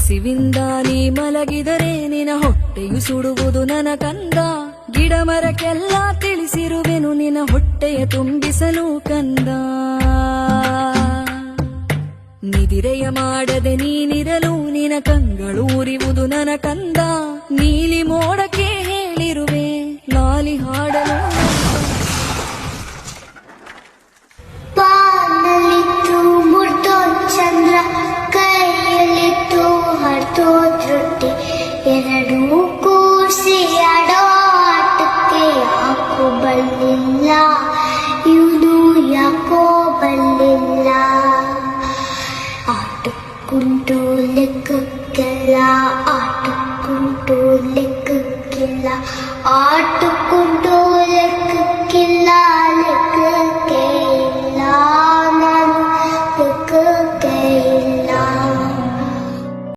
ಹಸಿವಿಂದ ನೀ ಮಲಗಿದರೆ ನಿನ ಹೊಟ್ಟೆಯು ಸುಡುವುದು ನನ್ನ ಕಂದ. ಗಿಡ ಮರಕ್ಕೆಲ್ಲ ತಿಳಿಸಿರುವೆನು ನಿನ ಹೊಟ್ಟೆಯ ತುಂಬಿಸಲು ಕಂದ. ನಿದಿರೆಯ ಮಾಡದೆ ನೀನಿರಲು ನಿನ ಕಂಗಳು ಉರಿವುದು ನನ್ನ ಕಂದ. ನೀಲಿ ಮೋಡಕ್ಕೆ ಹೇಳಿರುವೆ ಲಾಲಿ ಹಾಡಲು. ಪಾನಲ್ಲಿತ್ತು ಮುರ್ದೋದ್ ಚಂದ್ರ, ಕೈಯಲ್ಲಿತ್ತು ಹರಿದೋದ್ ರೊಟ್ಟಿ. ಎರಡೂ ಕೂರ್ಸಿ ಆಡೋ ಆಟಕ್ಕೆ ಯಾಕೋ ಬಲ್ಲಿಲ್ಲ, ಇವನು ಯಾಕೋ ಬಲ್ಲಿಲ್ಲ. ಆಟಕ್ಕುಂಟು ಲೆಕ್ಕಕ್ಕೆಲ್ಲ, ಆಟಕ್ಕುಂಟು ಲೆಕ್ಕಕ್ಕೆಲ್ಲ, ಆಟಕ್ಕುಂಟು ಲೆಕ್ಕ